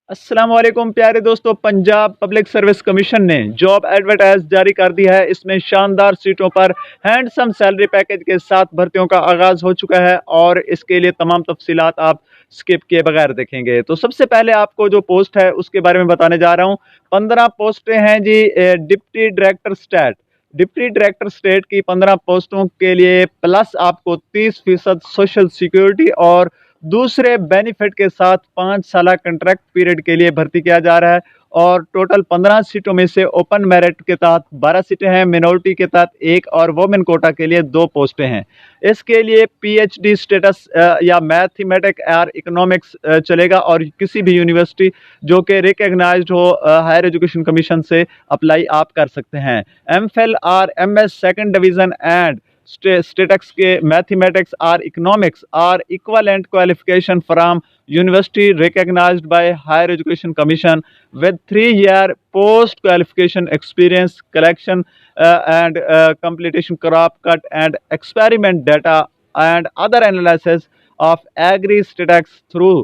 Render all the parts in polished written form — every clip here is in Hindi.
अस्सलाम वालेकुम प्यारे दोस्तों। पंजाब पब्लिक सर्विस कमीशन ने जॉब एडवर्टाइज जारी कर दी है। इसमें शानदार सीटों पर हैंडसम सैलरी पैकेज के साथ भर्तियों का आगाज हो चुका है और इसके लिए तमाम तफसीलात आप स्किप किए बगैर देखेंगे। तो सबसे पहले आपको जो पोस्ट है उसके बारे में बताने जा रहा हूँ। 15 पोस्टें हैं जी। Deputy director state, deputy director state की 15 पोस्टों के लिए प्लस आपको 30% सोशल सिक्योरिटी और दूसरे बेनिफिट के साथ 5 साल कंट्रैक्ट पीरियड के लिए भर्ती किया जा रहा है। और टोटल 15 सीटों में से ओपन मेरिट के तहत 12 सीटें हैं, मिनोरिटी के तहत एक और वोमेन कोटा के लिए 2 पोस्टें हैं। इसके लिए पीएचडी स्टेटस या मैथमेटिक्स और इकोनॉमिक्स चलेगा और किसी भी यूनिवर्सिटी जो कि रिकग्नाइज्ड हो हायर एजुकेशन कमीशन से अप्लाई आप कर सकते हैं। एमफिल और MS second division and status के मैथमेटिक्स और economics are equivalent qualification from university recognized by higher education commission with 3 year post qualification experience collection and completion crop cut and experiment data and other analysis of agri statistics through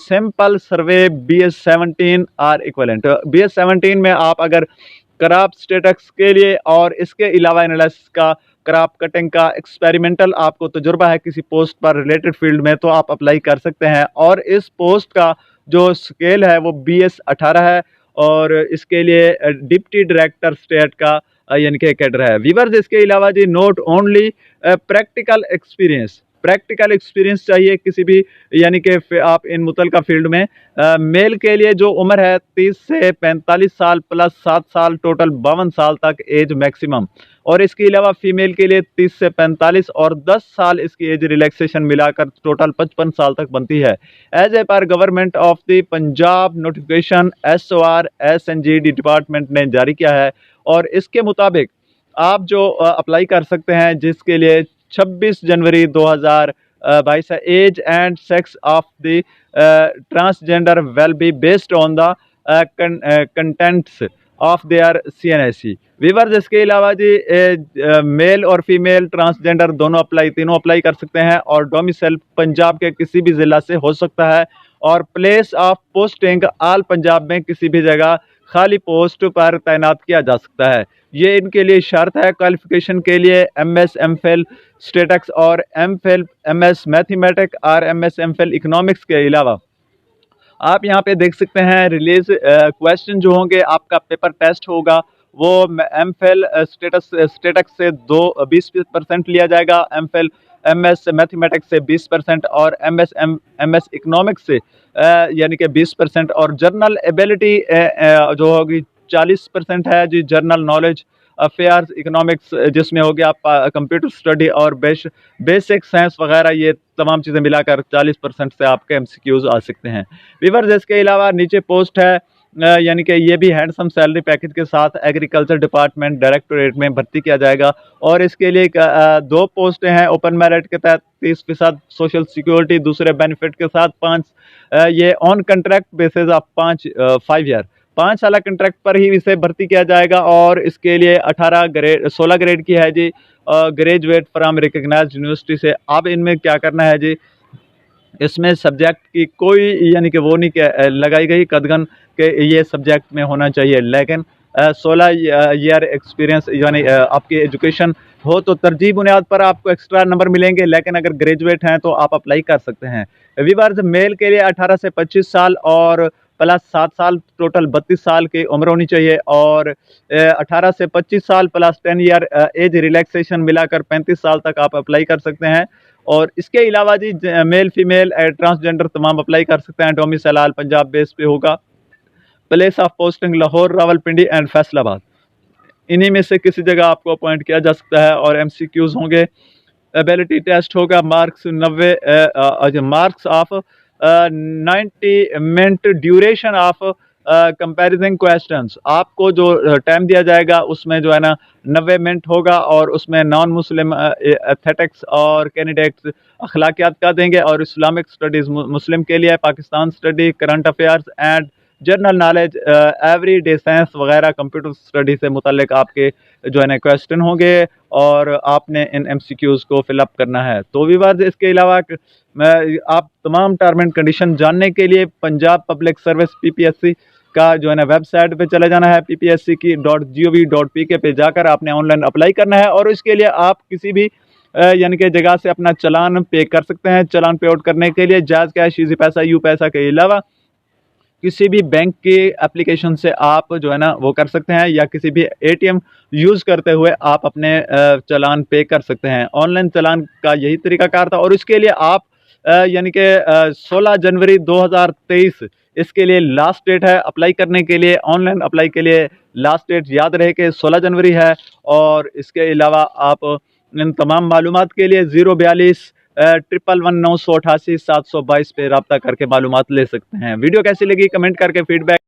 simple survey BS17 or equivalent। BS17 में आप अगर क्रॉप स्टेटस के लिए और इसके अलावा एनालिसिस का, क्रॉप कटिंग का, एक्सपेरिमेंटल आपको तजुर्बा है किसी पोस्ट पर रिलेटेड फील्ड में तो आप अप्लाई कर सकते हैं। और इस पोस्ट का जो स्केल है वो BS18 है और इसके लिए डिप्टी डायरेक्टर स्टेट का यानी कि कैडर है। व्यूअर्स, इसके अलावा जी not only practical experience, practical experience चाहिए किसी भी यानी कि आप इन मुतलका फील्ड में। मेल के लिए जो उम्र है 30 से 45 साल प्लस 7 साल, टोटल 52 साल तक एज मैक्सिमम। और इसके अलावा फीमेल के लिए 30 से 45 और 10 साल इसकी एज रिलैक्सेशन मिलाकर टोटल 55 साल तक बनती है। एज ए पर government of the Punjab notification SOR SNGD department ने जारी किया है और इसके मुताबिक आप जो अप्लाई कर सकते हैं जिसके लिए 26 जनवरी 2022 है। Age and sex of the transgender will be based on the contents of their CNSE। Viewers, इसके अलावा जी मेल और फीमेल ट्रांसजेंडर तीनों अप्लाई कर सकते हैं और डोमिसाइल पंजाब के किसी भी ज़िला से हो सकता है और place of posting all Punjab में किसी भी जगह खाली पोस्ट पर तैनात किया जा सकता है। ये इनके लिए शर्त है। क्वालिफिकेशन के लिए MS MPhil स्टेटस और MPhil MS मैथमेटिक्स और MS MPhil इकोनॉमिक्स के अलावा आप यहाँ पे देख सकते हैं रिलीज क्वेश्चन जो होंगे, आपका पेपर टेस्ट होगा वो MPhil स्टेटस से 20% लिया जाएगा, MPhil MS मैथमेटिक्स से 20% और MS इकोनॉमिक्स से यानी कि 20% और जर्नल एबिलिटी जो होगी 40% है जी। जर्नल नॉलेज अफेयर्स इकोनॉमिक्स जिसमें हो गया आप कंप्यूटर स्टडी और बेसिक साइंस वगैरह, ये तमाम चीज़ें मिलाकर 40% से आपके MCQs आ सकते हैं। व्यूअर्स, इसके अलावा नीचे पोस्ट है यानी कि ये भी हैंडसम सैलरी पैकेज के साथ एग्रीकल्चर डिपार्टमेंट डायरेक्टोरेट में भर्ती किया जाएगा और इसके लिए 2 पोस्टें हैं। ओपन मेरिट के तहत 30% सोशल सिक्योरिटी दूसरे बेनिफिट के साथ 5 ये on contract basis of 5 year 5 साल कंट्रैक्ट पर ही इसे भर्ती किया जाएगा और इसके लिए 16 ग्रेड की है जी, ग्रेजुएट फ्रॉम रिकग्नाइज्ड यूनिवर्सिटी से। अब इनमें क्या करना है जी, इसमें सब्जेक्ट की कोई यानी कि वो नहीं लगाई गई कदगन के ये सब्जेक्ट में होना चाहिए, लेकिन 16 ईयर एक्सपीरियंस यानी आपकी एजुकेशन हो तो तरजीह बुनियाद पर आपको एक्स्ट्रा नंबर मिलेंगे, लेकिन अगर ग्रेजुएट हैं तो आप अप्लाई कर सकते हैं। व्यूअर्स, मेल के लिए 18 से 25 साल और प्लस 7 साल, टोटल 32 साल की उम्र होनी चाहिए और 18 से 25 साल प्लस 10 ईयर एज रिलैक्सेशन मिलाकर 35 साल तक आप अप्लाई कर सकते हैं। और इसके अलावा जी मेल फीमेल ट्रांसजेंडर तमाम अप्लाई कर सकते हैं। डोमिसाइल पंजाब बेस पे होगा। Place of posting Lahore, Rawalpindi and Faisalabad, इन्हीं में से किसी जगह आपको अपॉइंट किया जा सकता है। और MCQs होंगे, एबिलिटी टेस्ट होगा, marks 90 marks of 90 minute, duration of comparison questions, आपको जो टाइम दिया जाएगा उसमें जो है ना 90 मिनट होगा और उसमें नॉन मुस्लिम एथेटिक्स और कैंडिडेट्स अखलाकियात का देंगे और इस्लामिक स्टडीज़ मुस्लिम के लिए, Pakistan study, current affairs and general knowledge, everyday science वगैरह, कंप्यूटर स्टडी से मुतल्लिक आपके जो है ना क्वेश्चन होंगे और आपने इन एमसीक्यूज़ को फिलअप करना है। तो व्यूअर्स, इसके अलावा आप तमाम टर्म एंड कंडीशन जानने के लिए पंजाब पब्लिक सर्विस पीपीएससी का जो है ना वेबसाइट पे चले जाना है, PPSC की .gov.pk पे जाकर आपने ऑनलाइन अप्लाई करना है और इसके लिए आप किसी भी यानी कि जगह से अपना चालान पे कर सकते हैं। चालान पे आउट करने के लिए जायज़ कैश, इजी पैसा, यू पैसा के अलावा किसी भी बैंक के एप्लीकेशन से आप जो है ना वो कर सकते हैं, या किसी भी ATM यूज़ करते हुए आप अपने चालान पे कर सकते हैं। ऑनलाइन चालान का यही तरीकाकार था और इसके लिए आप यानी कि 16 जनवरी 2023 इसके लिए लास्ट डेट है अप्लाई करने के लिए। ऑनलाइन अप्लाई के लिए लास्ट डेट याद रहे कि 16 जनवरी है। और इसके अलावा आप इन तमाम मालूमात के लिए 042 111 988 722 पे रब्ता करके मालूमात ले सकते हैं। वीडियो कैसी लगी कमेंट करके फीडबैक